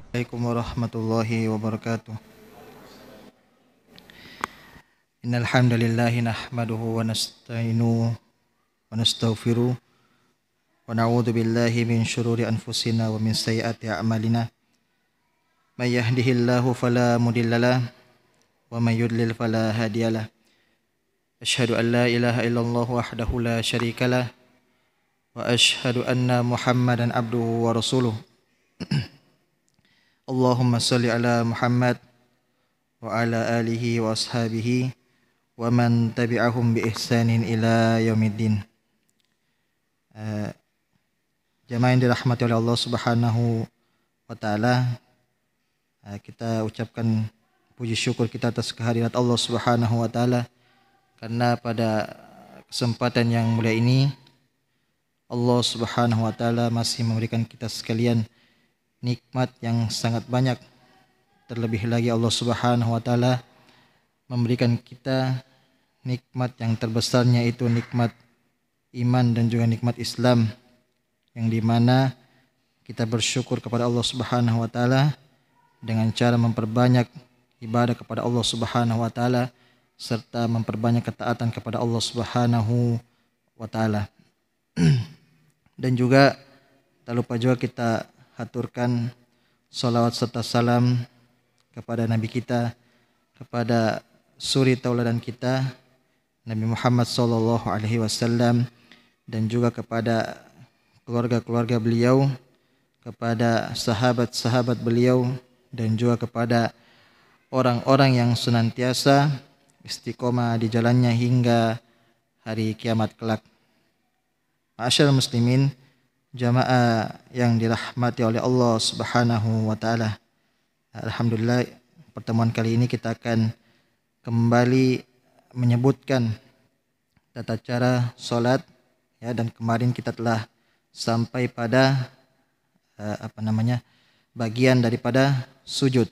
Assalamualaikum warahmatullahi wabarakatuh. Innal hamdalillah nahmaduhu wa nasta'inuhu wa nastaghfiruh wa na'udzu billahi min syururi anfusina wa min sayyiati a'malina. May yahdihillahu fala mudhillalah wa may yudlil fala hadiyalah. Asyhadu an la ilaha illallah wahdahu la syarikalah wa asyhadu anna Muhammadan abduhu wa rasuluh. Allahumma shalli ala Muhammad wa ala alihi wa ashabihi wa man tabi'ahum bi ihsanin ila yaumiddin. Jamaah yang dirahmati oleh Allah Subhanahu wa taala, kita ucapkan puji syukur kita atas kehadirat Allah Subhanahu wa taala, karena pada kesempatan yang mulia ini Allah Subhanahu wa taala masih memberikan kita sekalian nikmat yang sangat banyak. Terlebih lagi Allah Subhanahu wa taala memberikan kita nikmat yang terbesarnya, itu nikmat iman dan juga nikmat Islam, yang dimana kita bersyukur kepada Allah Subhanahu wa taala dengan cara memperbanyak ibadah kepada Allah Subhanahu wa taala serta memperbanyak ketaatan kepada Allah Subhanahu wa taala. Dan juga tak lupa juga kita haturkan salawat serta salam kepada Nabi kita, kepada suri tauladan kita Nabi Muhammad SAW, dan juga kepada keluarga-keluarga beliau, kepada sahabat-sahabat beliau, dan juga kepada orang-orang yang senantiasa istiqomah di jalannya hingga hari kiamat kelak. Ma'asyiral muslimin, jamaah yang dirahmati oleh Allah Subhanahu wa taala. Alhamdulillah, pertemuan kali ini kita akan kembali menyebutkan tata cara salat, ya, dan kemarin kita telah sampai pada bagian daripada sujud.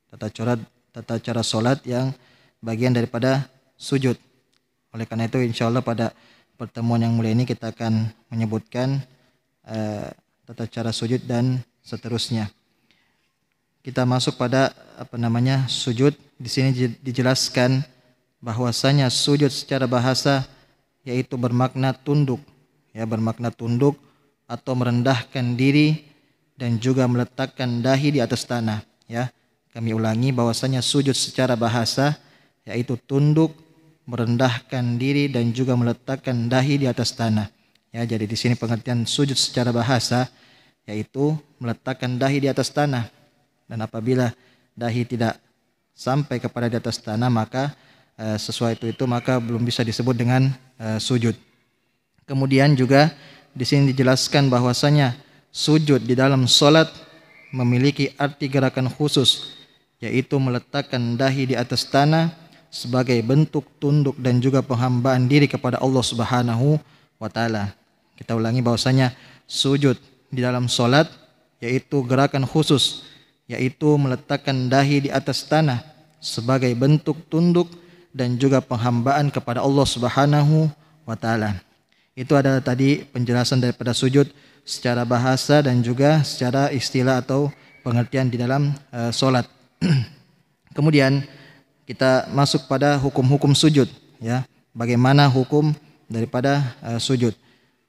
Tata cara salat yang bagian daripada sujud. Oleh karena itu insyaallah pada pertemuan yang mulia ini kita akan menyebutkan tata cara sujud dan seterusnya. Kita masuk pada sujud. Di sini dijelaskan bahwasanya sujud secara bahasa yaitu bermakna tunduk, ya, bermakna tunduk atau merendahkan diri dan juga meletakkan dahi di atas tanah, ya. Kami ulangi bahwasanya sujud secara bahasa yaitu tunduk, merendahkan diri dan juga meletakkan dahi di atas tanah. Ya, jadi di sini pengertian sujud secara bahasa yaitu meletakkan dahi di atas tanah. Dan apabila dahi tidak sampai kepada di atas tanah, maka sesuatu itu maka belum bisa disebut dengan sujud. Kemudian juga di sini dijelaskan bahwasanya sujud di dalam salat memiliki arti gerakan khusus, yaitu meletakkan dahi di atas tanah sebagai bentuk tunduk dan juga penghambaan diri kepada Allah Subhanahu wa taala. Kita ulangi bahwasanya sujud di dalam salat yaitu gerakan khusus, yaitu meletakkan dahi di atas tanah sebagai bentuk tunduk dan juga penghambaan kepada Allah Subhanahu wa taala. Itu adalah tadi penjelasan daripada sujud secara bahasa dan juga secara istilah atau pengertian di dalam salat. Kemudian kita masuk pada hukum-hukum sujud, ya. Bagaimana hukum daripada sujud?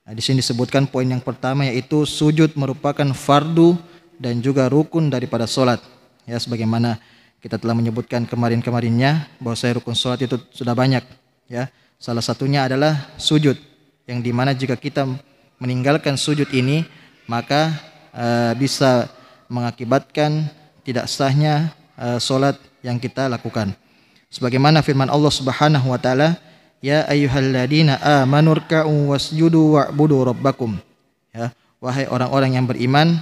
Nah, di sini disebutkan poin yang pertama yaitu sujud merupakan fardu dan juga rukun daripada salat. Ya, sebagaimana kita telah menyebutkan kemarin-kemarinnya bahwa rukun salat itu sudah banyak, ya. Salah satunya adalah sujud, yang dimana jika kita meninggalkan sujud ini maka bisa mengakibatkan tidak sahnya salat yang kita lakukan. Sebagaimana firman Allah Subhanahu wa taala, ya ayyuhalladzina amanu ruk'u wasjudu wa'budu rabbakum. Ya, wahai orang-orang yang beriman,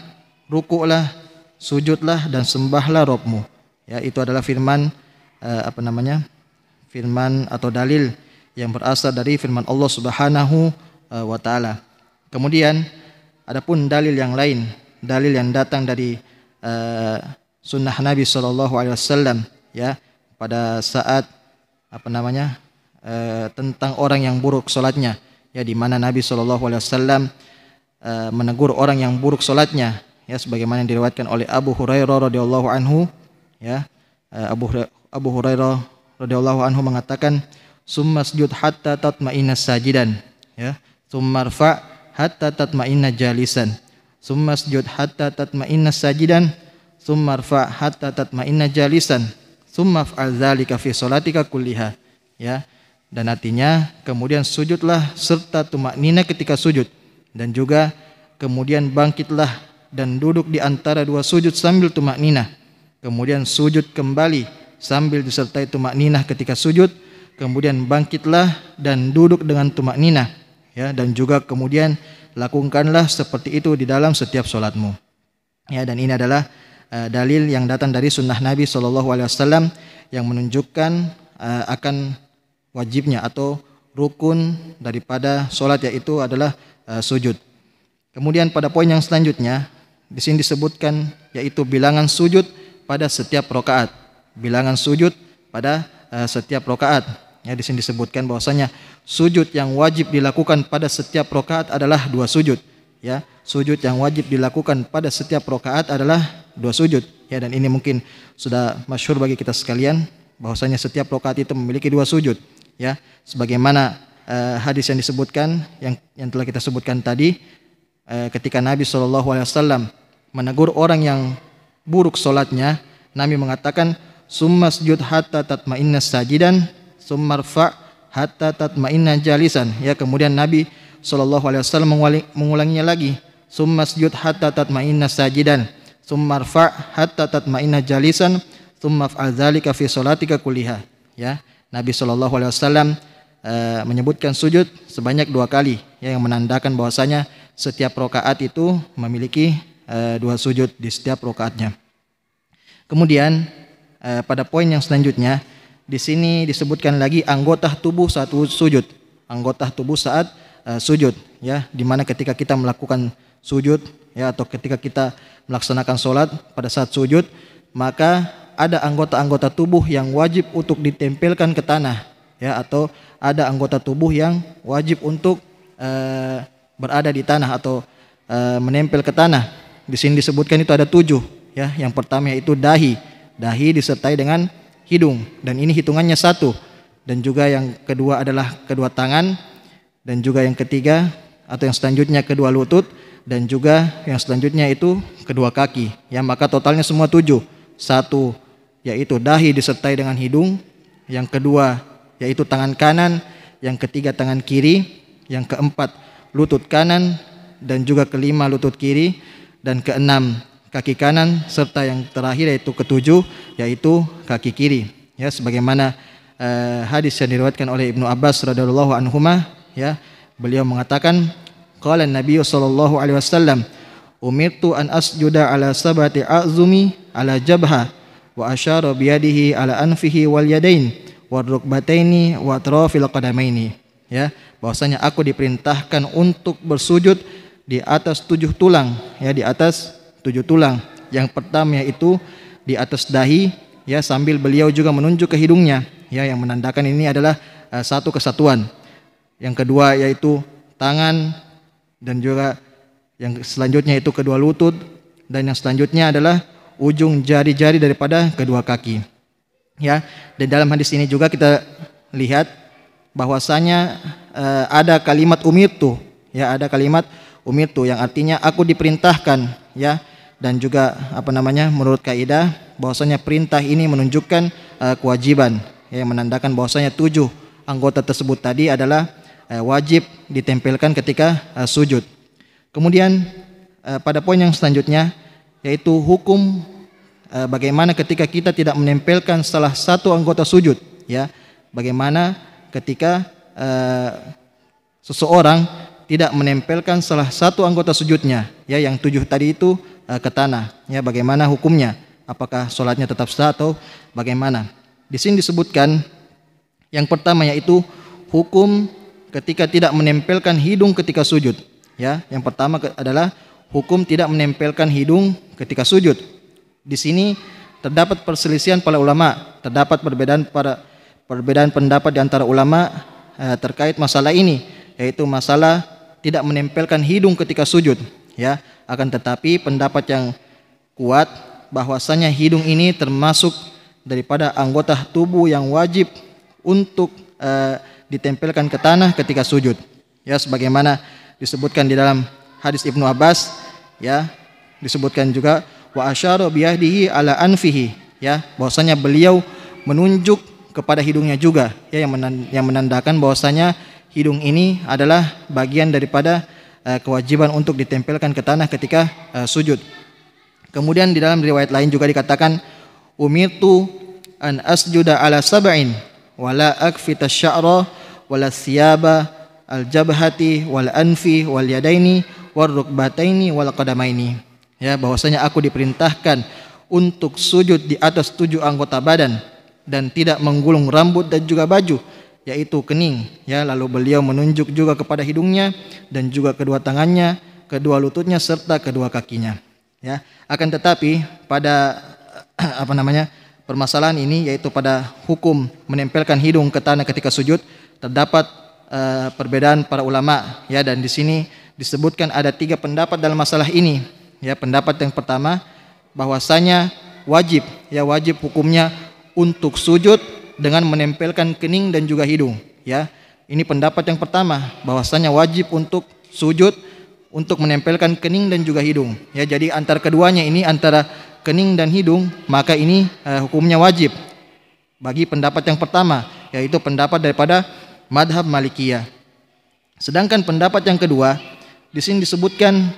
rukuklah, sujudlah dan sembahlah Rabbmu. Ya, itu adalah firman firman atau dalil yang berasal dari firman Allah Subhanahu wa taala. Kemudian adapun dalil yang lain, dalil yang datang dari sunnah Nabi sallallahu alaihi wasallam, ya, pada saat tentang orang yang buruk salatnya, ya, di mana Nabi sallallahu alaihi wasallam menegur orang yang buruk salatnya, ya sebagaimana yang diriwayatkan oleh Abu Hurairah radhiyallahu anhu, ya. Abu Hurairah radhiyallahu anhu mengatakan, "Summa sujud hatta tatma'inna sajidan." Ya, "Summa rfa' hatta tatma'inna jalisan." "Summa sujud hatta tatma'inna sajidan." "Summa rfa' hatta tatma'inna jalisan." "Summa fa'al dzalika fi sholatika kulliha." Ya. Dan artinya kemudian sujudlah serta tumaknina ketika sujud, dan juga kemudian bangkitlah dan duduk di antara dua sujud sambil tumaknina. Kemudian sujud kembali sambil disertai tumakninah ketika sujud, kemudian bangkitlah dan duduk dengan tumakninah, ya, dan juga kemudian lakukanlah seperti itu di dalam setiap sholatmu. Ya, dan ini adalah dalil yang datang dari sunnah Nabi SAW yang menunjukkan akan wajibnya atau rukun daripada sholat, yaitu adalah sujud. Kemudian pada poin yang selanjutnya di sini disebutkan yaitu bilangan sujud pada setiap rakaat. Bilangan sujud pada setiap rakaat. Ya, di sini disebutkan bahwasanya sujud yang wajib dilakukan pada setiap rakaat adalah 2 sujud. Ya, sujud yang wajib dilakukan pada setiap rakaat adalah 2 sujud. Ya, dan ini mungkin sudah masyhur bagi kita sekalian bahwasanya setiap rakaat itu memiliki 2 sujud. Ya, sebagaimana hadis yang disebutkan yang telah kita sebutkan tadi, ketika Nabi SAW menegur orang yang buruk solatnya, Nabi mengatakan, "Summa sujud hatta tatma'inna sajidan, summa rfa' hatta tatma'inna jalisan." Ya, kemudian Nabi SAW mengulanginya lagi, "Summa sujud hatta tatma'inna sajidan, summa rfa' hatta tatma'inna jalisan, summa fa'al dzalika fi sholatika kulliha." Ya, Nabi SAW menyebutkan sujud sebanyak 2 kali, ya, yang menandakan bahwasanya setiap rakaat itu memiliki 2 sujud di setiap rakaatnya. Kemudian pada poin yang selanjutnya di sini disebutkan lagi anggota tubuh saat sujud. Anggota tubuh saat sujud, ya, di mana ketika kita melakukan sujud, ya, atau ketika kita melaksanakan sholat pada saat sujud, maka ada anggota-anggota tubuh yang wajib untuk ditempelkan ke tanah, ya, atau ada anggota tubuh yang wajib untuk berada di tanah atau menempel ke tanah. Di sini disebutkan itu ada 7, ya. Yang pertama yaitu dahi disertai dengan hidung, dan ini hitungannya 1. Dan juga yang kedua adalah kedua tangan, dan juga yang ketiga atau yang selanjutnya kedua lutut, dan juga yang selanjutnya itu kedua kaki. Ya, maka totalnya semua 7. 1 yaitu dahi disertai dengan hidung, yang kedua yaitu tangan kanan, yang ketiga tangan kiri, yang keempat lutut kanan, dan juga kelima lutut kiri, dan keenam kaki kanan, serta yang terakhir yaitu ketujuh yaitu kaki kiri. Ya, sebagaimana hadis yang diriwayatkan oleh Ibnu Abbas radhiyallahu anhuma, ya, beliau mengatakan, qala Nabi sallallahu alaihi wasallam, umirtu an asjuda ala sabati a'zumi ala jabha wa asyara biyadihi ala anfihi wal yadain wa rukbataini wa atrafil qadamaini. Ya, bahwasanya aku diperintahkan untuk bersujud di atas 7 tulang, ya, di atas 7 tulang. Yang pertama yaitu di atas dahi, ya, sambil beliau juga menunjuk ke hidungnya, ya, yang menandakan ini adalah satu kesatuan. Yang kedua yaitu tangan, dan juga yang selanjutnya itu kedua lutut, dan yang selanjutnya adalah ujung jari-jari daripada kedua kaki. Ya, dan dalam hadis ini juga kita lihat bahwasanya ada kalimat umirtu, ya, ada kalimat umirtu yang artinya aku diperintahkan, ya, dan juga menurut kaidah bahwasanya perintah ini menunjukkan kewajiban, ya, yang menandakan bahwasanya 7 anggota tersebut tadi adalah wajib ditempelkan ketika sujud. Kemudian pada poin yang selanjutnya yaitu hukum bagaimana ketika kita tidak menempelkan salah satu anggota sujud, ya, bagaimana ketika seseorang tidak menempelkan salah satu anggota sujudnya, ya, yang 7 tadi itu ke tanah, ya, bagaimana hukumnya, apakah sholatnya tetap sah atau bagaimana. Di sini disebutkan yang pertama yaitu hukum ketika tidak menempelkan hidung ketika sujud, ya. Yang pertama adalah hukum tidak menempelkan hidung ketika sujud. Di sini terdapat perselisihan para ulama, terdapat perbedaan pendapat di antara ulama terkait masalah ini, yaitu masalah tidak menempelkan hidung ketika sujud. ya. Akan tetapi pendapat yang kuat bahwasanya hidung ini termasuk daripada anggota tubuh yang wajib untuk ditempelkan ke tanah ketika sujud, ya, sebagaimana disebutkan di dalam hadis Ibnu Abbas, ya, disebutkan juga wa asyara biyadihi ala anfihi, ya, bahwasanya beliau menunjuk kepada hidungnya juga, ya, yang menandakan bahwasanya hidung ini adalah bagian daripada kewajiban untuk ditempelkan ke tanah ketika sujud. Kemudian di dalam riwayat lain juga dikatakan umirtu an asjuda ala sab'in wala akfita sya'ra wala siyaba al jabhati wal anfi wal yadaini war rukbataini wal qadamaini, ya, bahwasanya aku diperintahkan untuk sujud di atas 7 anggota badan dan tidak menggulung rambut dan juga baju, yaitu kening, ya. Lalu beliau menunjuk juga kepada hidungnya dan juga kedua tangannya, kedua lututnya serta kedua kakinya, ya. Akan tetapi pada permasalahan ini, yaitu pada hukum menempelkan hidung ke tanah ketika sujud, terdapat perbedaan para ulama, ya, dan di sini disebutkan ada 3 pendapat dalam masalah ini, ya. Pendapat yang pertama bahwasanya wajib, ya, wajib hukumnya untuk sujud dengan menempelkan kening dan juga hidung, ya. Ini pendapat yang pertama, bahwasanya wajib untuk sujud untuk menempelkan kening dan juga hidung, ya. Jadi antara keduanya ini, antara kening dan hidung, maka ini hukumnya wajib bagi pendapat yang pertama, yaitu pendapat daripada madhab Malikiyah. Sedangkan pendapat yang kedua, di sini disebutkan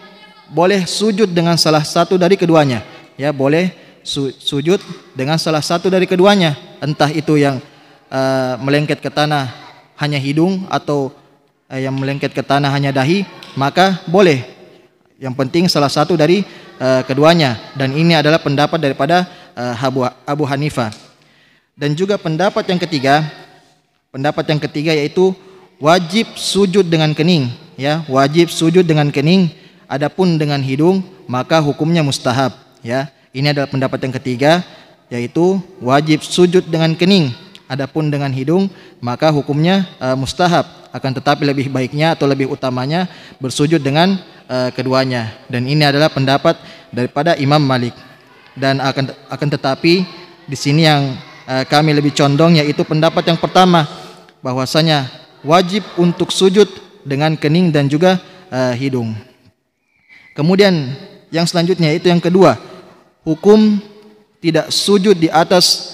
boleh sujud dengan salah satu dari keduanya, ya, boleh sujud dengan salah satu dari keduanya, entah itu yang melengket ke tanah hanya hidung atau yang melengket ke tanah hanya dahi, maka boleh. Yang penting salah satu dari keduanya, dan ini adalah pendapat daripada Abu Hanifah. Dan juga pendapat yang ketiga yaitu wajib sujud dengan kening, ya, wajib sujud dengan kening. Adapun dengan hidung maka hukumnya mustahab, ya. Ini adalah pendapat yang ketiga, yaitu wajib sujud dengan kening. Adapun dengan hidung maka hukumnya mustahab. Akan tetapi lebih baiknya atau lebih utamanya bersujud dengan keduanya. Dan ini adalah pendapat daripada Imam Malik. Dan akan tetapi di sini yang kami lebih condong, yaitu pendapat yang pertama, bahwasanya wajib untuk sujud dengan kening dan juga hidung. Kemudian yang selanjutnya, yaitu yang kedua, hukum tidak sujud di atas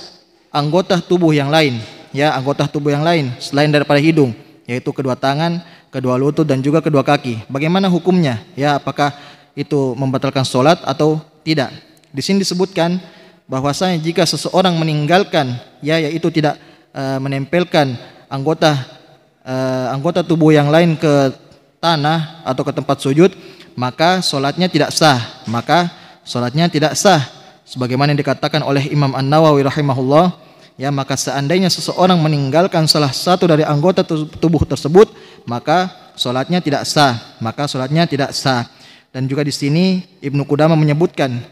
anggota tubuh yang lain, ya, anggota tubuh yang lain selain daripada hidung, yaitu kedua tangan, kedua lutut dan juga kedua kaki. Bagaimana hukumnya, ya, apakah itu membatalkan sholat atau tidak? Di sini disebutkan bahwasanya jika seseorang meninggalkan, ya, yaitu tidak menempelkan anggota tubuh yang lain ke tanah atau ke tempat sujud, maka sholatnya tidak sah. Sebagaimana yang dikatakan oleh Imam An-Nawawi rahimahullah, ya, maka seandainya seseorang meninggalkan salah satu dari anggota tubuh tersebut, maka sholatnya tidak sah. Dan juga di sini Ibnu Qudamah menyebutkan,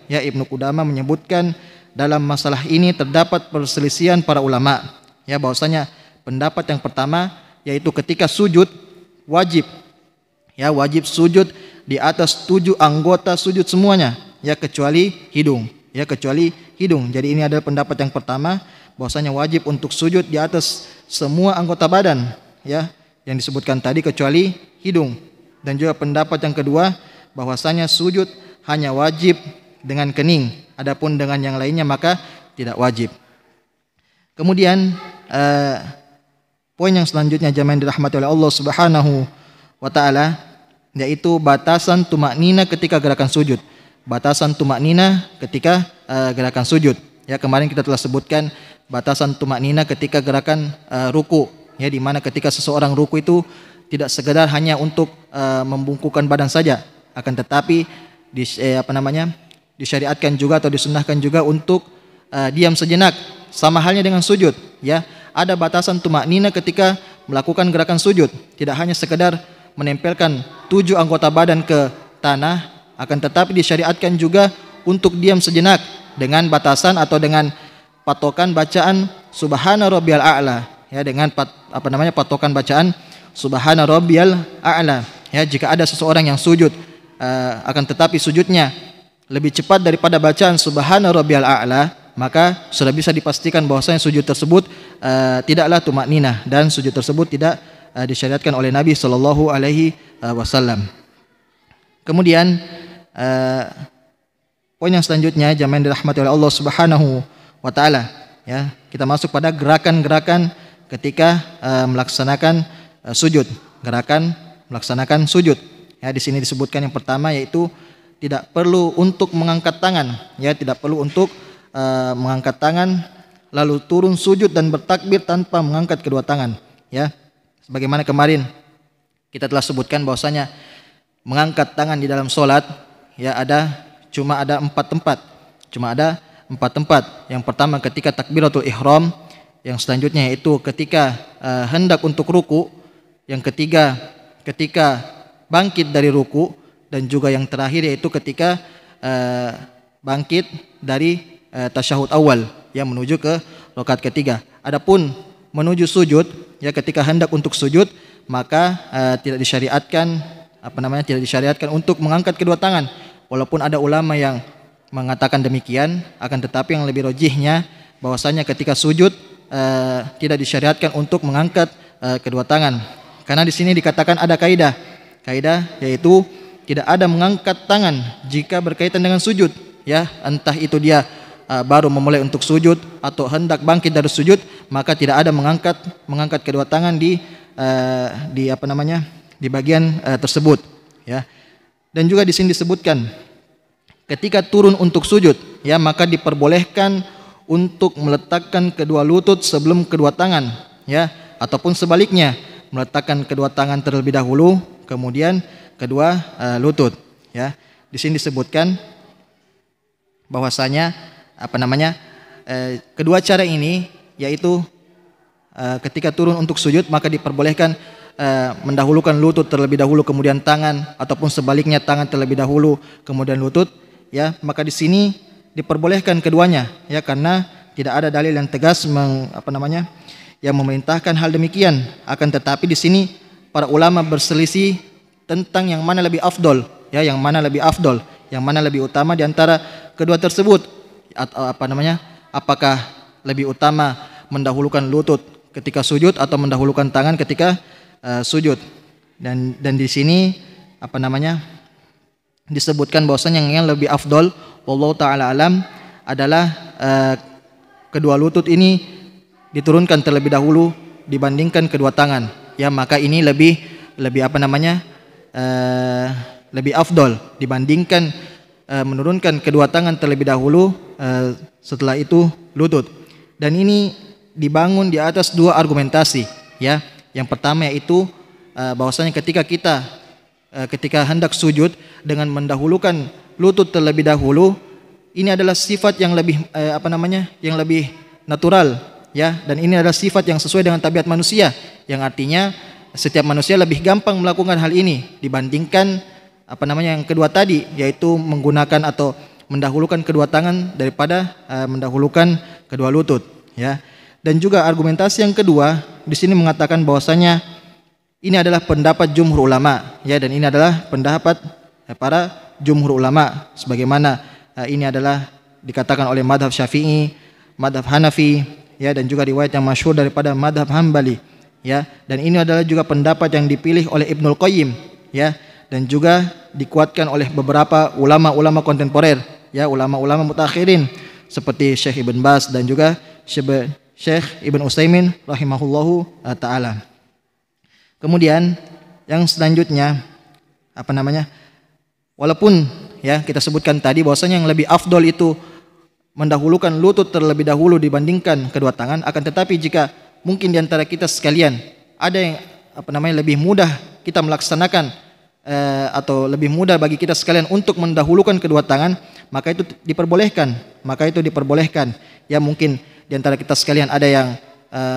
dalam masalah ini terdapat perselisihan para ulama, ya, bahwasanya pendapat yang pertama, yaitu ketika sujud wajib sujud di atas 7 anggota sujud semuanya, ya, kecuali hidung. Jadi ini adalah pendapat yang pertama, bahwasanya wajib untuk sujud di atas semua anggota badan, ya, yang disebutkan tadi kecuali hidung. Dan juga pendapat yang kedua, bahwasanya sujud hanya wajib dengan kening, adapun dengan yang lainnya maka tidak wajib. Kemudian poin yang selanjutnya, jamaah yang dirahmati oleh Allah Subhanahu wa taala, yaitu batasan tumaknina ketika gerakan sujud. Gerakan sujud. Ya, kemarin kita telah sebutkan batasan tumaknina ketika gerakan ruku, ya, di mana ketika seseorang ruku itu tidak sekedar hanya untuk membungkukkan badan saja, akan tetapi disyariatkan juga atau disunnahkan juga untuk diam sejenak, sama halnya dengan sujud, ya. Ada batasan tumaknina ketika melakukan gerakan sujud, tidak hanya sekedar menempelkan 7 anggota badan ke tanah, akan tetapi disyariatkan juga untuk diam sejenak dengan batasan atau dengan patokan bacaan Subhana Rabbiyal A'la, ya, dengan patokan bacaan Subhana Rabbiyal A'la, ya. Jika ada seseorang yang sujud akan tetapi sujudnya lebih cepat daripada bacaan subhana rabbiyal a'la, maka sudah bisa dipastikan bahwasanya sujud tersebut tidaklah tumakninah dan sujud tersebut tidak disyariatkan oleh Nabi sallallahu alaihi wasallam. Kemudian poin yang selanjutnya jamaah yang dirahmati oleh Allah Subhanahu wa taala, ya, kita masuk pada gerakan-gerakan ketika melaksanakan sujud. Gerakan melaksanakan sujud. Ya, di sini disebutkan yang pertama yaitu tidak perlu untuk mengangkat tangan, ya, tidak perlu untuk mengangkat tangan lalu turun sujud dan bertakbir tanpa mengangkat kedua tangan, ya. Sebagaimana kemarin kita telah sebutkan bahwasanya mengangkat tangan di dalam solat, ya, cuma ada empat tempat. Yang pertama ketika takbiratul ihram, yang selanjutnya yaitu ketika hendak untuk ruku, yang ketiga ketika bangkit dari ruku, dan juga yang terakhir yaitu ketika bangkit dari tasyahud awal yang menuju ke rakaat ketiga. Adapun menuju sujud, ya, ketika hendak untuk sujud maka tidak disyariatkan untuk mengangkat kedua tangan. Walaupun ada ulama yang mengatakan demikian, akan tetapi yang lebih rajihnya bahwasanya ketika sujud tidak disyariatkan untuk mengangkat kedua tangan. Karena di sini dikatakan ada kaidah yaitu tidak ada mengangkat tangan jika berkaitan dengan sujud, ya, entah itu dia baru memulai untuk sujud atau hendak bangkit dari sujud, maka tidak ada mengangkat kedua tangan di bagian tersebut, ya. Dan juga di sini disebutkan ketika turun untuk sujud, ya, maka diperbolehkan untuk meletakkan kedua lutut sebelum kedua tangan, ya, ataupun sebaliknya meletakkan kedua tangan terlebih dahulu kemudian kedua lutut, ya. Di sini disebutkan bahwasanya kedua cara ini yaitu ketika turun untuk sujud maka diperbolehkan mendahulukan lutut terlebih dahulu kemudian tangan, ataupun sebaliknya tangan terlebih dahulu kemudian lutut, ya. Maka di sini diperbolehkan keduanya, ya, karena tidak ada dalil yang tegas yang memerintahkan hal demikian. Akan tetapi di sini para ulama berselisih tentang yang mana lebih afdol, ya, yang mana lebih utama di antara kedua tersebut. Apakah lebih utama mendahulukan lutut ketika sujud atau mendahulukan tangan ketika sujud. Dan di sini disebutkan bahwasanya yang lebih afdol wallahu taala alam adalah kedua lutut ini diturunkan terlebih dahulu dibandingkan kedua tangan, ya. Maka ini lebih afdol dibandingkan menurunkan kedua tangan terlebih dahulu setelah itu lutut. Dan ini dibangun di atas dua argumentasi, ya. Yang pertama yaitu bahwasanya ketika hendak sujud dengan mendahulukan lutut terlebih dahulu, ini adalah sifat yang lebih yang lebih natural, ya, dan ini adalah sifat yang sesuai dengan tabiat manusia, yang artinya setiap manusia lebih gampang melakukan hal ini dibandingkan yang kedua tadi, yaitu menggunakan atau mendahulukan kedua tangan daripada mendahulukan kedua lutut, ya. Dan juga argumentasi yang kedua di sini mengatakan bahwasanya ini adalah pendapat jumhur ulama, ya, dan ini adalah pendapat para jumhur ulama, sebagaimana ini adalah dikatakan oleh madhab Syafi'i, madhab Hanafi, ya, dan juga riwayat yang masyhur daripada madhab Hambali, ya. Dan ini adalah juga pendapat yang dipilih oleh Ibnul Qayyim, ya, dan juga dikuatkan oleh beberapa ulama-ulama kontemporer, ya, ulama-ulama mutakhirin seperti Syekh Ibn Baz dan juga Syekh Ibn Utsaimin rahimahullahu taala. Kemudian yang selanjutnya walaupun, ya, kita sebutkan tadi bahwasanya yang lebih afdol itu mendahulukan lutut terlebih dahulu dibandingkan kedua tangan, akan tetapi jika mungkin di antara kita sekalian ada yang lebih mudah kita melaksanakan atau lebih mudah bagi kita sekalian untuk mendahulukan kedua tangan, maka itu diperbolehkan. Ya, mungkin di antara kita sekalian ada yang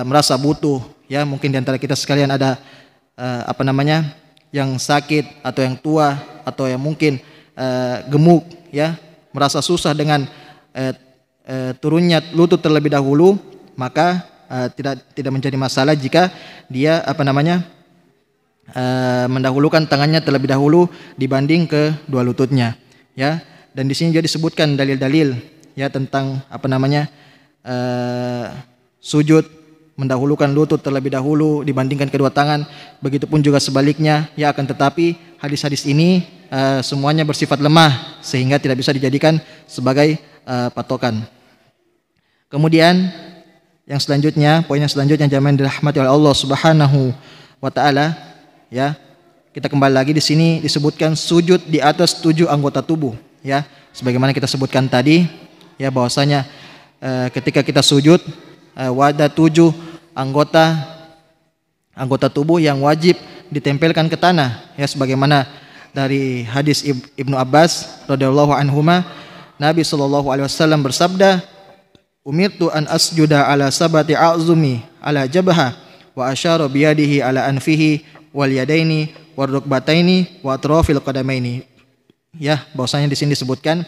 merasa butuh, ya, mungkin di antara kita sekalian ada yang sakit atau yang tua atau yang mungkin gemuk, ya, merasa susah dengan turunnya lutut terlebih dahulu, maka tidak menjadi masalah jika dia mendahulukan tangannya terlebih dahulu dibanding kedua lututnya, ya. Dan di sini juga disebutkan dalil-dalil ya tentang sujud mendahulukan lutut terlebih dahulu dibandingkan kedua tangan. Begitupun juga sebaliknya, ya. Akan tetapi hadis-hadis ini semuanya bersifat lemah sehingga tidak bisa dijadikan sebagai patokan. Kemudian yang selanjutnya, poin yang selanjutnya jamaah yang dirahmati oleh Allah Subhanahu wa taala, ya. Kita kembali lagi di sini disebutkan sujud di atas 7 anggota tubuh, ya. Sebagaimana kita sebutkan tadi, ya, bahwasanya ketika kita sujud ada 7 anggota tubuh yang wajib ditempelkan ke tanah, ya, sebagaimana dari hadis Ibnu Abbas radhiyallahu anhuma, Nabi sallallahu alaihi wasallam bersabda, "Umirtu an asjuda ala sabati a'zumi ala jabha wa asyara biyadihi ala anfihi wal yadaini war rukbataini wa atrafil qadamaini." Ya, bahwasanya di sini disebutkan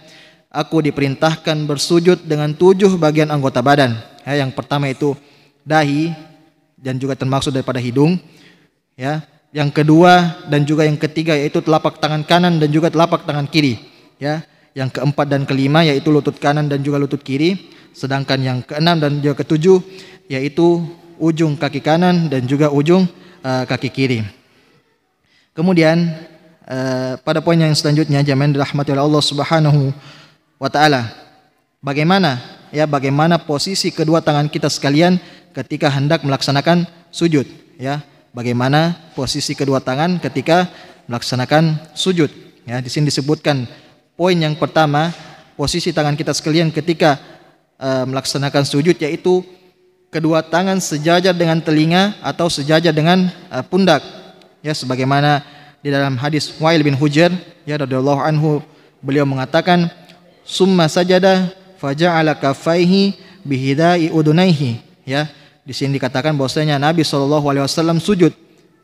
aku diperintahkan bersujud dengan 7 bagian anggota badan. Ya, yang pertama itu dahi dan juga termasuk daripada hidung, ya. Yang kedua dan juga yang ketiga yaitu telapak tangan kanan dan juga telapak tangan kiri, ya. Yang keempat dan kelima yaitu lutut kanan dan juga lutut kiri. Sedangkan yang keenam dan juga ketujuh yaitu ujung kaki kanan dan juga ujung kaki kiri. Kemudian pada poin yang selanjutnya jamaah dirahmati oleh Allah Subhanahu wa taala, bagaimana posisi kedua tangan kita sekalian ketika hendak melaksanakan sujud, ya. Bagaimana posisi kedua tangan ketika melaksanakan sujud, ya. Di sini disebutkan poin yang pertama, posisi tangan kita sekalian ketika melaksanakan sujud yaitu kedua tangan sejajar dengan telinga atau sejajar dengan pundak, ya, sebagaimana di dalam hadis Wa'il bin Hujr, ya, radhiyallahu anhu, beliau mengatakan summa sajada faja'ala kaffaihi bihidai udunaihi, ya. Di sini dikatakan bahwasanya Nabi SAW sujud,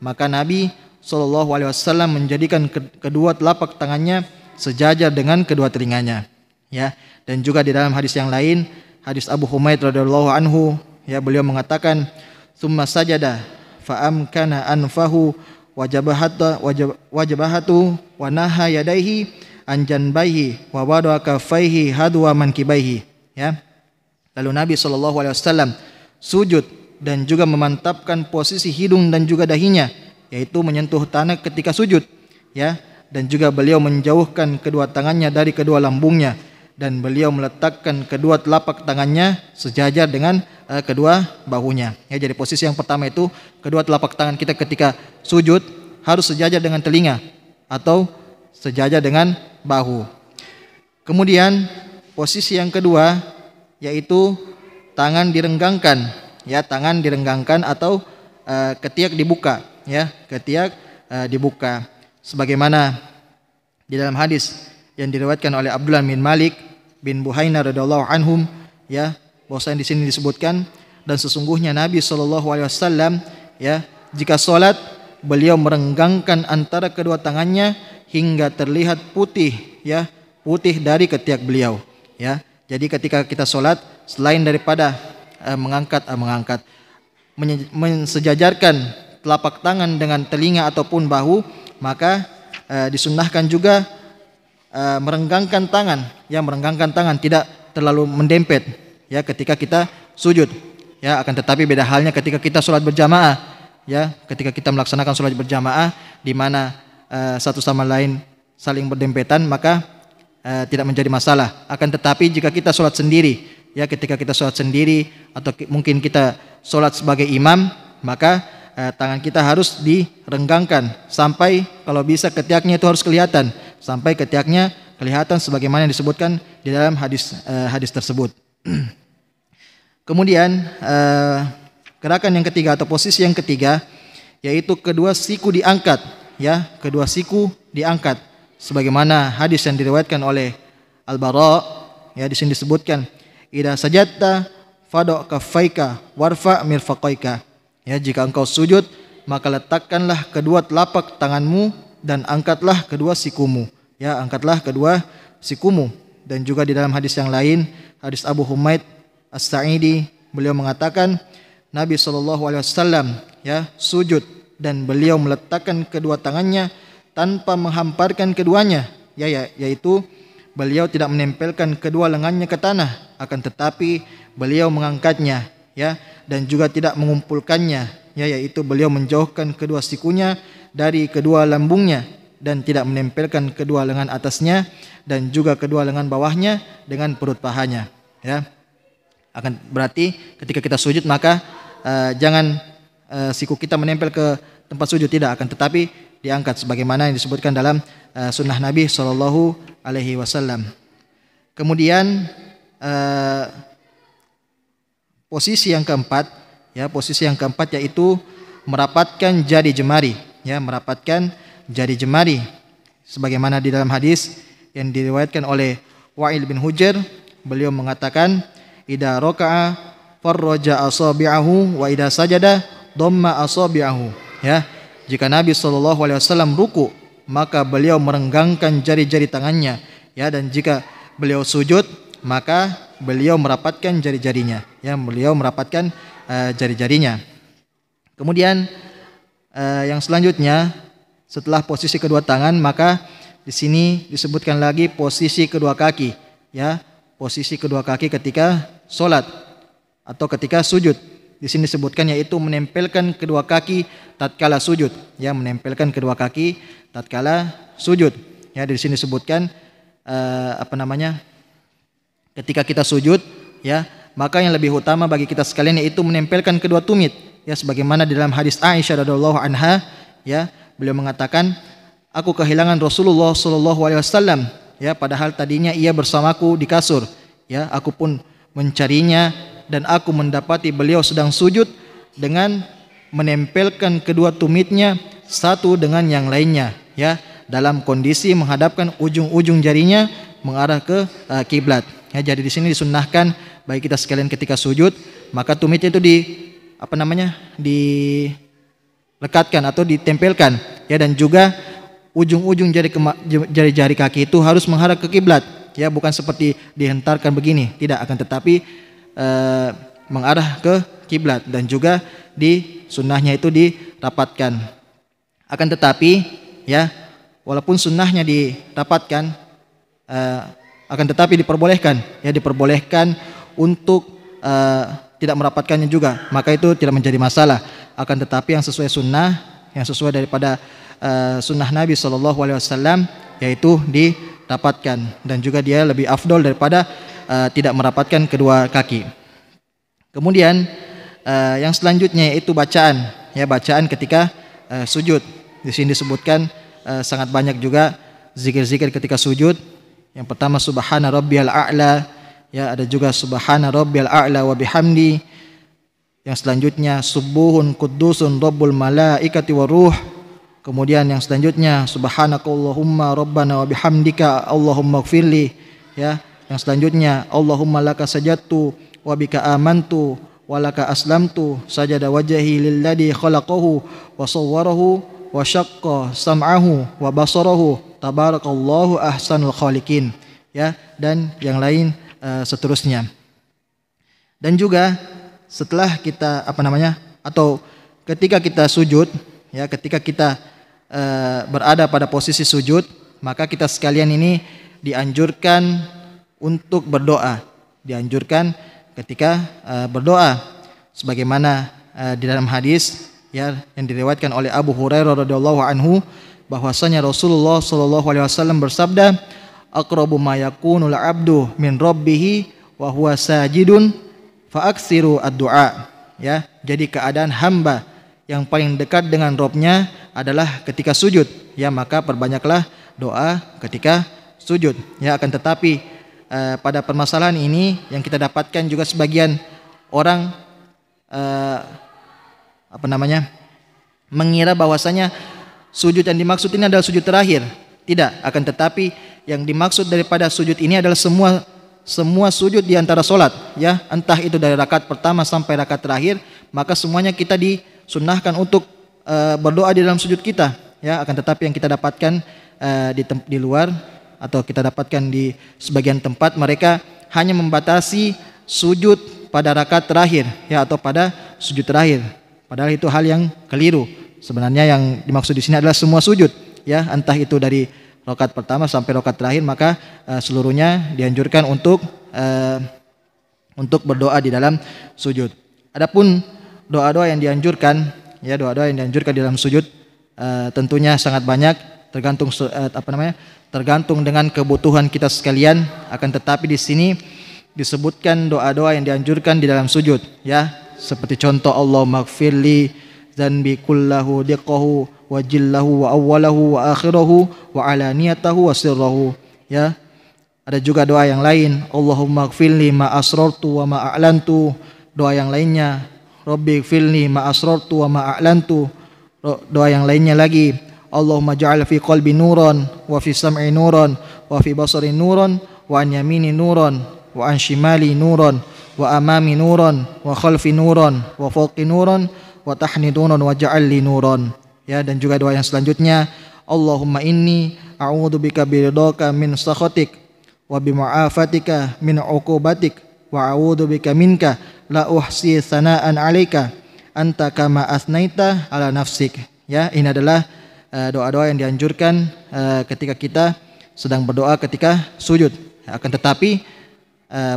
maka Nabi SAW menjadikan kedua telapak tangannya sejajar dengan kedua telinganya, ya. Dan juga di dalam hadis yang lain, hadis Abu Humaid radhiyallahu anhu, ya, beliau mengatakan summa sajada fa amkana anfahu wajabahatu wa naha yadaihi an janbaihi wa wada'a kaffaihi hadwa mankibaihi, ya. Lalu Nabi SAW sujud dan juga memantapkan posisi hidung dan juga dahinya, yaitu menyentuh tanah ketika sujud, ya. Dan juga beliau menjauhkan kedua tangannya dari kedua lambungnya, dan beliau meletakkan kedua telapak tangannya sejajar dengan kedua bahunya, ya. Jadi posisi yang pertama itu kedua telapak tangan kita ketika sujud harus sejajar dengan telinga atau sejajar dengan bahu. Kemudian posisi yang kedua yaitu tangan direnggangkan, ya, tangan direnggangkan atau ketiak dibuka, ya, ketiak dibuka. Sebagaimana di dalam hadis yang diriwayatkan oleh Abdullah bin Malik bin Buhaina radhiyallahu anhum, ya, bahwasanya di sini disebutkan, dan sesungguhnya Nabi SAW, ya, jika sholat beliau merenggangkan antara kedua tangannya hingga terlihat putih, ya, putih dari ketiak beliau, ya. Jadi ketika kita sholat, selain daripada mensejajarkan telapak tangan dengan telinga ataupun bahu, maka disunnahkan juga merenggangkan tangan, ya, merenggangkan tangan, tidak terlalu mendempet, ya, ketika kita sujud, ya. Akan tetapi beda halnya ketika kita sholat berjamaah, ya, ketika kita melaksanakan sholat berjamaah di mana satu sama lain saling berdempetan, maka tidak menjadi masalah. Akan tetapi jika kita sholat sendiri, ya, ketika kita sholat sendiri atau mungkin kita sholat sebagai imam, maka tangan kita harus direnggangkan sampai kalau bisa ketiaknya itu harus kelihatan, sampai ketiaknya kelihatan sebagaimana yang disebutkan di dalam hadis tersebut. Kemudian gerakan yang ketiga atau posisi yang ketiga yaitu kedua siku diangkat, ya, kedua siku diangkat sebagaimana hadis yang diriwayatkan oleh Al-Bara, ya, di sini disebutkan idza sajadta fadu' kaffaika warfa' mirfaqaika, ya, jika engkau sujud maka letakkanlah kedua telapak tanganmu dan angkatlah kedua sikumu, ya, angkatlah kedua sikumu. Dan juga di dalam hadis yang lain, hadis Abu Humaid As-Sa'idi, beliau mengatakan Nabi SAW, ya, sujud dan beliau meletakkan kedua tangannya tanpa menghamparkan keduanya, yaitu beliau tidak menempelkan kedua lengannya ke tanah, akan tetapi beliau mengangkatnya, dan juga tidak mengumpulkannya, yaitu beliau menjauhkan kedua sikunya dari kedua lambungnya dan tidak menempelkan kedua lengan atasnya dan juga kedua lengan bawahnya dengan perut pahanya. Akan berarti ketika kita sujud maka jangan siku kita menempel ke tempat sujud, tidak, akan tetapi diangkat sebagaimana yang disebutkan dalam sunnah Nabi Shallallahu Alaihi Wasallam. Kemudian posisi yang keempat, yaitu merapatkan jari jemari, merapatkan jari jemari, sebagaimana di dalam hadis yang diriwayatkan oleh Wa'il bin Hujr, beliau mengatakan, "Idza raka'a farraja asabi'ahu wa idza sajada dhamma asabi'ahu." Jika Nabi SAW ruku, maka beliau merenggangkan jari-jari tangannya, dan jika beliau sujud, maka beliau merapatkan jari-jarinya, beliau merapatkan jari-jarinya. Kemudian yang selanjutnya, setelah posisi kedua tangan, maka di sini disebutkan lagi posisi kedua kaki, posisi kedua kaki ketika sholat atau ketika sujud. Di sini disebutkan yaitu menempelkan kedua kaki tatkala sujud, menempelkan kedua kaki tatkala sujud. Di sini disebutkan ketika kita sujud, maka yang lebih utama bagi kita sekalian yaitu menempelkan kedua tumit, sebagaimana di dalam hadis Aisyah radhiyallahu anha, beliau mengatakan, "Aku kehilangan Rasulullah sallallahu alaihi wasallam, padahal tadinya ia bersamaku di kasur, aku pun mencarinya dan aku mendapati beliau sedang sujud dengan menempelkan kedua tumitnya satu dengan yang lainnya, dalam kondisi menghadapkan ujung-ujung jarinya mengarah ke kiblat." Jadi di sini disunnahkan bagi kita sekalian ketika sujud, maka tumitnya itu dilekatkan atau ditempelkan, dan juga ujung-ujung jari-jari kaki itu harus menghadap ke kiblat, bukan seperti dihentarkan begini, tidak, akan tetapi mengarah ke kiblat, dan juga di sunnahnya itu dirapatkan. Akan tetapi walaupun sunnahnya dirapatkan, akan tetapi diperbolehkan untuk tidak merapatkannya juga, maka itu tidak menjadi masalah. Akan tetapi yang sesuai sunnah, yang sesuai daripada sunnah Nabi SAW, yaitu dirapatkan, dan juga dia lebih afdol daripada tidak merapatkan kedua kaki. Kemudian yang selanjutnya yaitu bacaan, bacaan ketika sujud. Di sini disebutkan sangat banyak juga zikir-zikir ketika sujud. Yang pertama subhana rabbiyal a'la, ada juga subhana rabbiyal a'la wa bihamdi. Yang selanjutnya subuhun qudusun rabbul malaikati waruh. Kemudian yang selanjutnya subhanakallahumma rabbana wa bihamdika allahumma ighfirli, Yang selanjutnya Allahumma laka sajadtu wa bika amantu wa laka aslamtu sajada wajhi lilladzi khalaqahu wa sawwarahu wa syaqqa sam'ahu wa basarahu tabarakallahu ahsanul khaliqin, dan yang lain seterusnya. Dan juga setelah kita atau ketika kita sujud, ketika kita berada pada posisi sujud, maka kita sekalian ini dianjurkan untuk berdoa, dianjurkan ketika berdoa, sebagaimana di dalam hadis yang diriwayatkan oleh Abu Hurairah radhiyallahu anhu, bahwasanya Rasulullah sallallahu alaihi wasallam bersabda, aqrabu ma yakunul abdu min rabbih wa huwa sajidun fa aksiru ad-du'a. Jadi keadaan hamba yang paling dekat dengan Rabb-nya adalah ketika sujud, maka perbanyaklah doa ketika sujud. Akan tetapi pada permasalahan ini yang kita dapatkan juga sebagian orang mengira bahwasanya sujud yang dimaksud ini adalah sujud terakhir. Tidak, akan tetapi yang dimaksud daripada sujud ini adalah semua sujud di antara solat, entah itu dari rakaat pertama sampai rakaat terakhir, maka semuanya kita disunnahkan untuk berdoa di dalam sujud kita, akan tetapi yang kita dapatkan di luar atau kita dapatkan di sebagian tempat, mereka hanya membatasi sujud pada rakaat terakhir, atau pada sujud terakhir. Padahal itu hal yang keliru, Sebenarnya yang dimaksud di sini adalah semua sujud, ya, entah itu dari rakaat pertama sampai rakaat terakhir, maka seluruhnya dianjurkan untuk berdoa di dalam sujud. Adapun doa-doa yang dianjurkan, ya, doa-doa yang dianjurkan di dalam sujud tentunya sangat banyak, tergantung dengan kebutuhan kita sekalian. Akan tetapi di sini disebutkan doa-doa yang dianjurkan di dalam sujud, ya, seperti contoh Allahumma gfirli dzanbi kullahu diqqahu wa jillahu wa awwalahu wa akhirahu wa alaniyatahu wa sirrahu, ya. Ada juga doa yang lain, Allahumma gfirli ma asrartu wa ma a'lantu. Doa yang lainnya, Rabbi gfirli ma asrartu wa ma a'lantu. Doa yang lainnya lagi, Allahumma ja'al fi qalbi nuran wa fi sam'i nuran wa fi basari nuran wa an yamini nuran wa an shimali nuran wa amami nuran wa khalfi nuran wa fawqi nuran wa tahni nuran wa ja'alli nuran. Ya, dan juga doa yang selanjutnya, Allahumma inni a'udzubika biridhaka min sakhatik wa bimu'afatika min 'uqubatik wa a'udzubika minka la uhsi tsana'an 'alaika anta kama asnaita ala nafsik. Ya, ini adalah doa-doa yang dianjurkan ketika kita sedang berdoa ketika sujud. Akan tetapi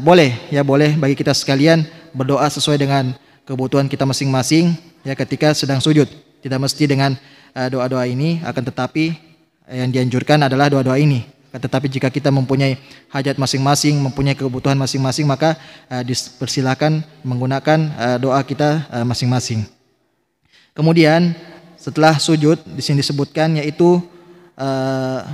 boleh bagi kita sekalian berdoa sesuai dengan kebutuhan kita masing-masing, ya, ketika sedang sujud. Tidak mesti dengan doa-doa ini, akan tetapi yang dianjurkan adalah doa-doa ini. Akan tetapi jika kita mempunyai hajat masing-masing, mempunyai kebutuhan masing-masing, maka dipersilakan menggunakan doa kita masing-masing. Kemudian setelah sujud di sini disebutkan yaitu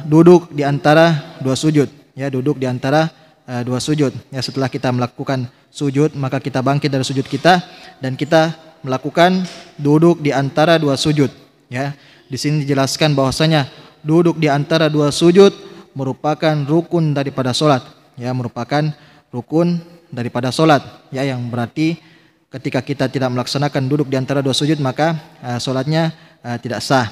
duduk di antara dua sujud, ya, duduk di antara dua sujud. Ya, setelah kita melakukan sujud, maka kita bangkit dari sujud kita dan kita melakukan duduk di antara dua sujud. Ya, di sini dijelaskan bahwasanya duduk di antara dua sujud merupakan rukun daripada solat. Ya, merupakan rukun daripada solat. Ya, yang berarti ketika kita tidak melaksanakan duduk di antara dua sujud, maka solatnya tidak sah.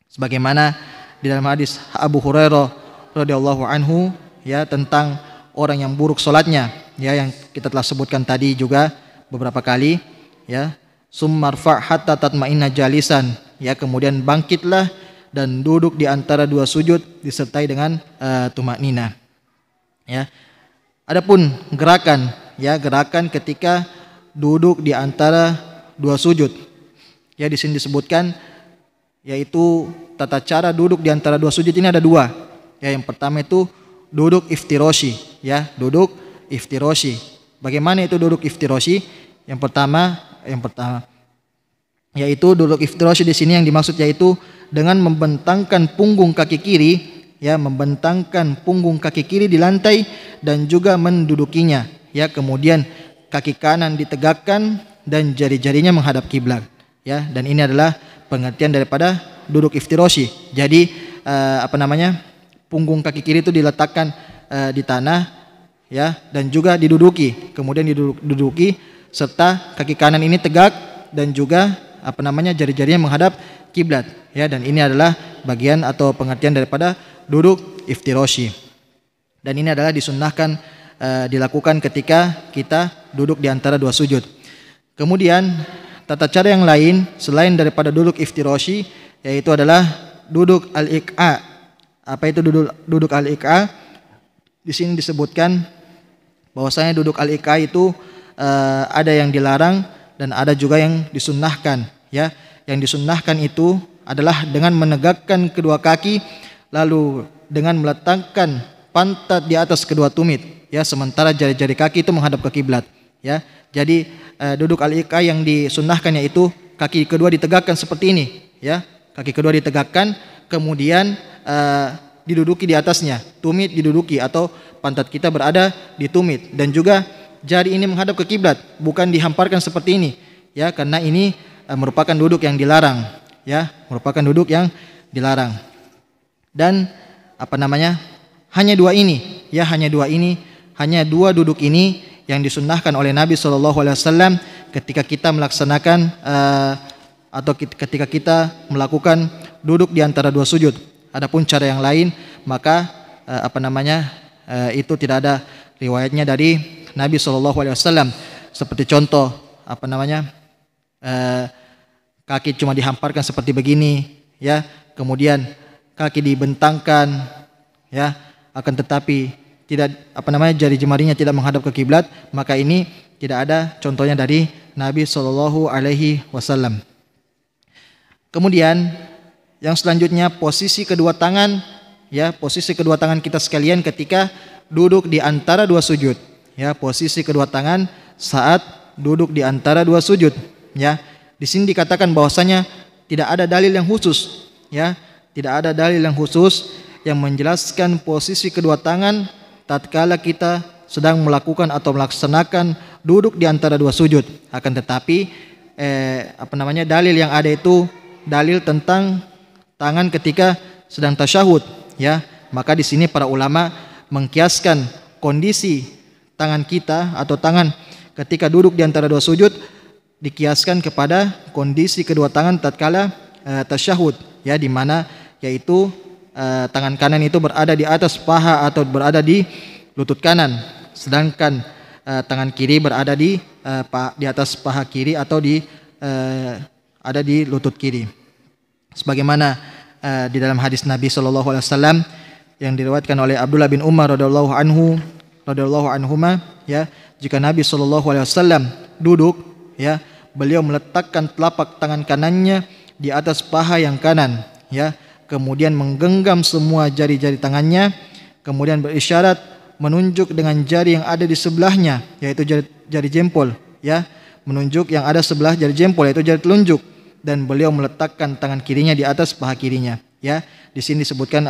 Sebagaimana di dalam hadis Abu Hurairah radhiyallahu anhu, ya, tentang orang yang buruk solatnya, ya, yang kita telah sebutkan tadi juga beberapa kali, ya, summarfa hatta tatma'inna jalisan, ya, kemudian bangkitlah dan duduk di antara dua sujud disertai dengan tumaknina. Ya. Adapun gerakan, ya, gerakan ketika duduk di antara dua sujud, ya, di sini disebutkan yaitu tata cara duduk di antara dua sujud ini ada dua. Ya, yang pertama itu duduk iftiroshi, ya, duduk iftiroshi. Bagaimana itu duduk iftiroshi? Yang pertama yaitu duduk iftiroshi di sini yang dimaksud yaitu dengan membentangkan punggung kaki kiri, ya, membentangkan punggung kaki kiri di lantai dan juga mendudukinya, ya, kemudian kaki kanan ditegakkan dan jari-jarinya menghadap kiblat, ya, dan ini adalah pengertian daripada duduk iftiroshi. Jadi punggung kaki kiri itu diletakkan di tanah, ya, dan juga diduduki, kemudian diduduki serta kaki kanan ini tegak dan juga jari-jarinya menghadap kiblat, ya, dan ini adalah bagian atau pengertian daripada duduk iftiroshi. Dan ini adalah disunnahkan dilakukan ketika kita duduk di antara dua sujud. Kemudian tata cara yang lain selain daripada duduk iftiroshi yaitu adalah duduk al-iqa. Apa itu duduk al-iqa? Di sini disebutkan bahwasanya duduk al-iqa itu ada yang dilarang dan ada juga yang disunnahkan, ya. Yang disunnahkan itu adalah dengan menegakkan kedua kaki lalu dengan meletakkan pantat di atas kedua tumit, ya, sementara jari-jari kaki itu menghadap ke kiblat, ya. Jadi duduk al-iqa yang disunnahkan yaitu kaki kedua ditegakkan seperti ini, ya. Kaki kedua ditegakkan, kemudian diduduki di atasnya, tumit diduduki atau pantat kita berada di tumit dan juga jari ini menghadap ke kiblat, bukan dihamparkan seperti ini, ya, karena ini merupakan duduk yang dilarang, ya, merupakan duduk yang dilarang. Dan hanya dua ini, ya, hanya dua duduk ini yang disunnahkan oleh Nabi SAW ketika kita melaksanakan atau ketika kita melakukan duduk di antara dua sujud. Adapun cara yang lain maka itu tidak ada riwayatnya dari Nabi SAW. Seperti contoh kaki cuma dihamparkan seperti begini, ya. Kemudian kaki dibentangkan, ya. Akan tetapi tidak jari jemarinya tidak menghadap ke kiblat, maka ini tidak ada contohnya dari Nabi Shallallahu Alaihi Wasallam. Kemudian yang selanjutnya posisi kedua tangan, ya, posisi kedua tangan kita sekalian ketika duduk di antara dua sujud, ya, posisi kedua tangan saat duduk di antara dua sujud, ya. Di sini dikatakan bahwasanya tidak ada dalil yang khusus, ya, tidak ada dalil yang khusus yang menjelaskan posisi kedua tangan tatkala kita sedang melakukan atau melaksanakan duduk di antara dua sujud. Akan tetapi dalil yang ada itu dalil tentang tangan ketika sedang tasyahud, ya. Maka di sini para ulama mengkiaskan kondisi tangan kita atau tangan ketika duduk di antara dua sujud dikiaskan kepada kondisi kedua tangan tatkala tasyahud, ya, di mana yaitu tangan kanan itu berada di atas paha atau berada di lutut kanan, sedangkan tangan kiri berada di atas paha kiri atau ada di lutut kiri. Sebagaimana di dalam hadis Nabi Shallallahu Alaihi Wasallam yang diriwayatkan oleh Abdullah bin Umar radhiyallahu anhuma, ya, jika Nabi Shallallahu Alaihi Wasallam duduk, ya, beliau meletakkan telapak tangan kanannya di atas paha yang kanan, ya, kemudian menggenggam semua jari-jari tangannya, kemudian berisyarat menunjuk dengan jari yang ada di sebelahnya, yaitu jari jempol, ya, menunjuk yang ada sebelah jari jempol, yaitu jari telunjuk, dan beliau meletakkan tangan kirinya di atas paha kirinya, ya. Di sini disebutkan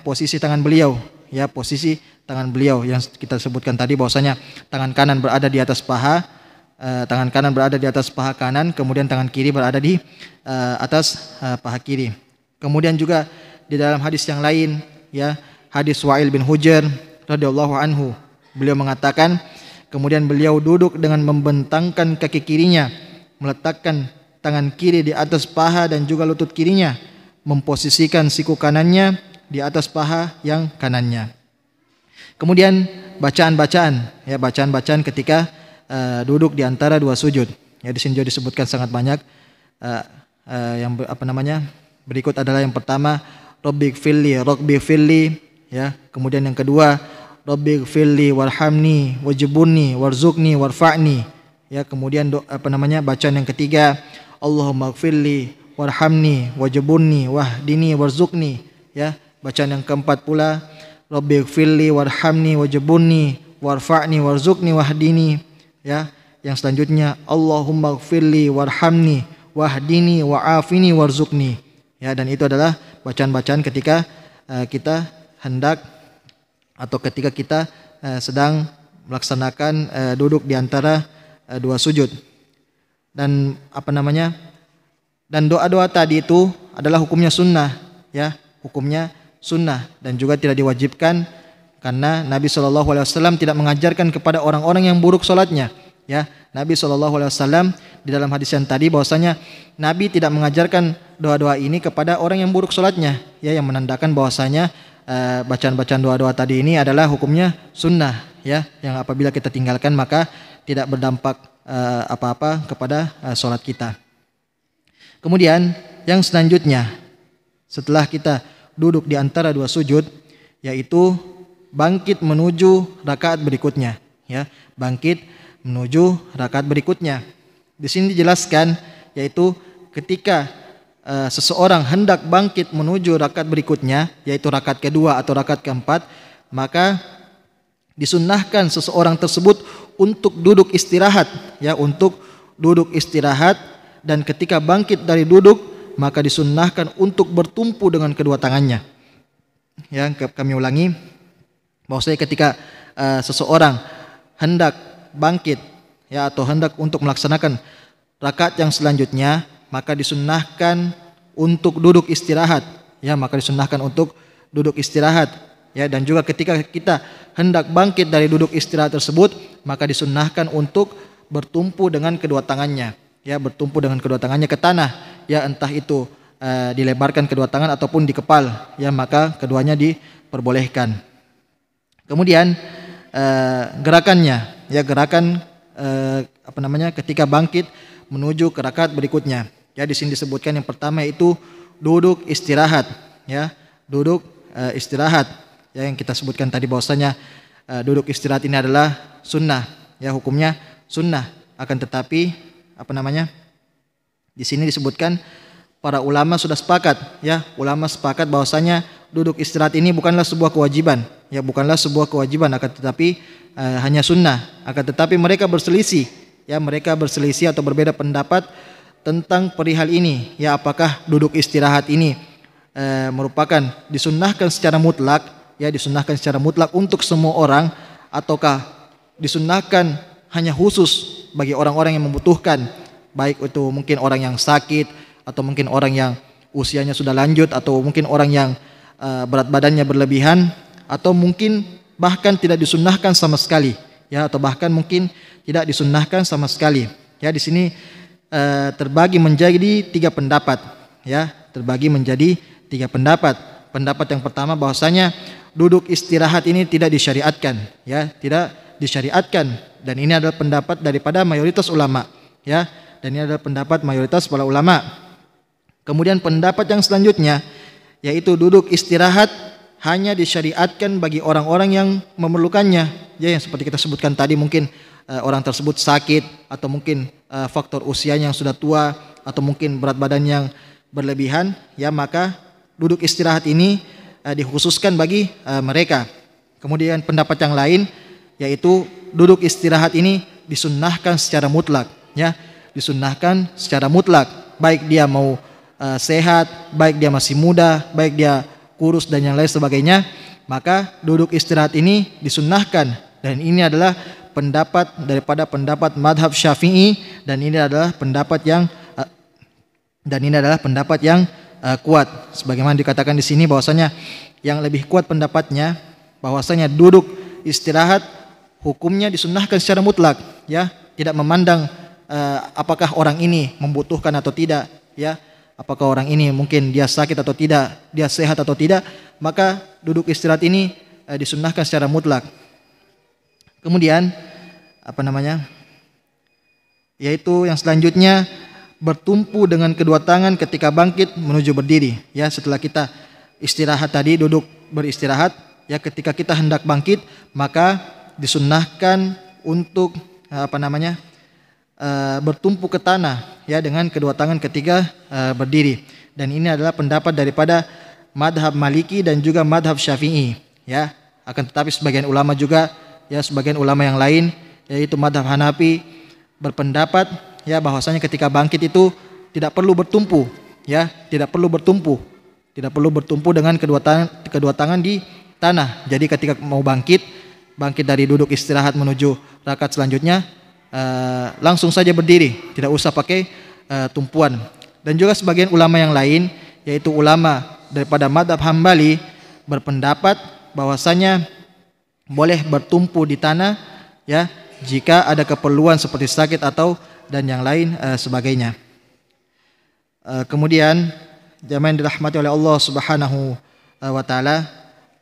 posisi tangan beliau, ya, posisi tangan beliau yang kita sebutkan tadi bahwasanya tangan kanan berada di atas paha, kanan, kemudian tangan kiri berada di atas paha kiri. Kemudian juga di dalam hadis yang lain, ya, hadis Wa'il bin Hujr radhiyallahu anhu, beliau mengatakan, kemudian beliau duduk dengan membentangkan kaki kirinya, meletakkan tangan kiri di atas paha dan juga lutut kirinya, memposisikan siku kanannya di atas paha yang kanannya. Kemudian bacaan-bacaan ketika duduk di antara dua sujud. Ya, di sini juga disebutkan sangat banyak. Berikut adalah yang pertama, Rabbighfirli, ya. Kemudian yang kedua, Rabbighfirli warhamni wajibunni warzuqni warfa'ni, ya. Kemudian bacaan yang ketiga, Allahumma ighfirli warhamni wajibunni wahdini warzuqni, ya. Bacaan yang keempat pula, Rabbighfirli warhamni wajibunni warfa'ni warzuqni wahdini, ya. Yang selanjutnya, Allahumma ighfirli warhamni wahdini wa'afini warzuqni, ya. Dan itu adalah bacaan-bacaan ketika kita hendak atau ketika kita sedang melaksanakan duduk di antara dua sujud. Dan dan doa-doa tadi itu adalah hukumnya sunnah, ya, hukumnya sunnah dan juga tidak diwajibkan karena Nabi Shallallahu Alaihi Wasallam tidak mengajarkan kepada orang-orang yang buruk sholatnya, ya. Nabi Shallallahu Alaihi Wasallam di dalam hadis yang tadi bahwasanya Nabi tidak mengajarkan doa-doa ini kepada orang yang buruk sholatnya, ya, yang menandakan bahwasanya bacaan-bacaan doa-doa tadi ini adalah hukumnya sunnah, ya, yang apabila kita tinggalkan maka tidak berdampak apa-apa kepada sholat kita. Kemudian yang selanjutnya setelah kita duduk di antara dua sujud, yaitu bangkit menuju rakaat berikutnya, ya, bangkit menuju rakaat berikutnya. Di sini dijelaskan yaitu ketika seseorang hendak bangkit menuju rakaat berikutnya, yaitu rakaat kedua atau rakaat keempat, maka disunnahkan seseorang tersebut untuk duduk istirahat, ya, untuk duduk istirahat, dan ketika bangkit dari duduk maka disunnahkan untuk bertumpu dengan kedua tangannya. Ya, kami ulangi bahwasanya ketika seseorang hendak bangkit, ya, atau hendak untuk melaksanakan rakaat yang selanjutnya, maka disunnahkan untuk duduk istirahat, ya, maka disunnahkan untuk duduk istirahat, ya. Dan juga ketika kita hendak bangkit dari duduk istirahat tersebut, maka disunnahkan untuk bertumpu dengan kedua tangannya, ya, bertumpu dengan kedua tangannya ke tanah, ya, entah itu dilebarkan kedua tangan ataupun dikepal, ya, maka keduanya diperbolehkan. Kemudian gerakannya, ya, gerakan ketika bangkit menuju ke rakaat berikutnya, Ya, di sini disebutkan yang pertama itu duduk istirahat, ya. Duduk istirahat. Ya, yang kita sebutkan tadi bahwasanya duduk istirahat ini adalah sunnah, ya, hukumnya sunnah. Akan tetapi di sini disebutkan para ulama sudah sepakat, ya, ulama sepakat bahwasanya duduk istirahat ini bukanlah sebuah kewajiban, ya, bukanlah sebuah kewajiban, akan tetapi hanya sunnah. Akan tetapi mereka berselisih, ya, mereka berselisih atau berbeda pendapat tentang perihal ini, ya, apakah duduk istirahat ini merupakan disunnahkan secara mutlak, ya, disunnahkan secara mutlak untuk semua orang, ataukah disunnahkan hanya khusus bagi orang-orang yang membutuhkan, baik itu mungkin orang yang sakit, atau mungkin orang yang usianya sudah lanjut, atau mungkin orang yang berat badannya berlebihan, atau mungkin bahkan tidak disunnahkan sama sekali, ya, atau bahkan mungkin tidak disunnahkan sama sekali. Ya, di sini terbagi menjadi 3 pendapat, ya, terbagi menjadi 3 pendapat. Pendapat yang pertama bahwasanya duduk istirahat ini tidak disyariatkan, ya, tidak disyariatkan, dan ini adalah pendapat daripada mayoritas ulama, ya, dan ini adalah pendapat mayoritas para ulama. Kemudian pendapat yang selanjutnya yaitu duduk istirahat hanya disyariatkan bagi orang-orang yang memerlukannya, ya, yang seperti kita sebutkan tadi, mungkin orang tersebut sakit, atau mungkin faktor usianya yang sudah tua, atau mungkin berat badan yang berlebihan, ya, maka duduk istirahat ini dikhususkan bagi mereka. Kemudian pendapat yang lain yaitu duduk istirahat ini disunnahkan secara mutlak, ya, disunnahkan secara mutlak, baik dia mau sehat, baik dia masih muda, baik dia kurus dan yang lain sebagainya, maka duduk istirahat ini disunnahkan. Dan ini adalah pendapat daripada pendapat madhab Syafi'i, dan ini adalah pendapat yang kuat. Sebagaimana dikatakan di sini bahwasanya yang lebih kuat pendapatnya bahwasanya duduk istirahat hukumnya disunnahkan secara mutlak, ya, tidak memandang apakah orang ini membutuhkan atau tidak, ya, apakah orang ini mungkin dia sakit atau tidak, dia sehat atau tidak, maka duduk istirahat ini disunnahkan secara mutlak. Kemudian yaitu yang selanjutnya bertumpu dengan kedua tangan ketika bangkit menuju berdiri, ya, setelah kita istirahat tadi, duduk beristirahat, ya, ketika kita hendak bangkit maka disunnahkan untuk bertumpu ke tanah, ya, dengan kedua tangan ketika berdiri. Dan ini adalah pendapat daripada madhab Maliki dan juga madhab Syafi'i, ya. Akan tetapi sebagian ulama juga, ya, sebagian ulama yang lain yaitu madhab Hanafi berpendapat, ya, bahwasanya ketika bangkit itu tidak perlu bertumpu, ya, tidak perlu bertumpu dengan kedua tangan di tanah. Jadi ketika mau bangkit dari duduk istirahat menuju rakaat selanjutnya, langsung saja berdiri, tidak usah pakai tumpuan. Dan juga sebagian ulama yang lain yaitu ulama daripada madhab Hambali berpendapat bahwasanya boleh bertumpu di tanah, ya, jika ada keperluan seperti sakit atau dan yang lain sebagainya. Kemudian jamaah yang dirahmati oleh Allah Subhanahu wa taala,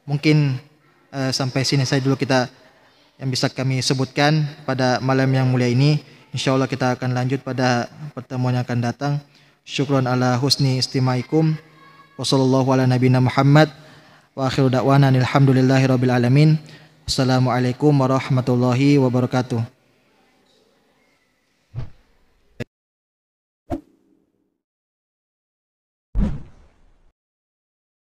mungkin sampai sini saja dulu yang bisa kami sebutkan pada malam yang mulia ini. Insyaallah kita akan lanjut pada pertemuan yang akan datang. Syukron ala husni istimaikum. Wassallallahu ala nabiyina Muhammad wa akhiru da'wana alhamdulillahi rabbil alamin. Assalamualaikum warahmatullahi wabarakatuh.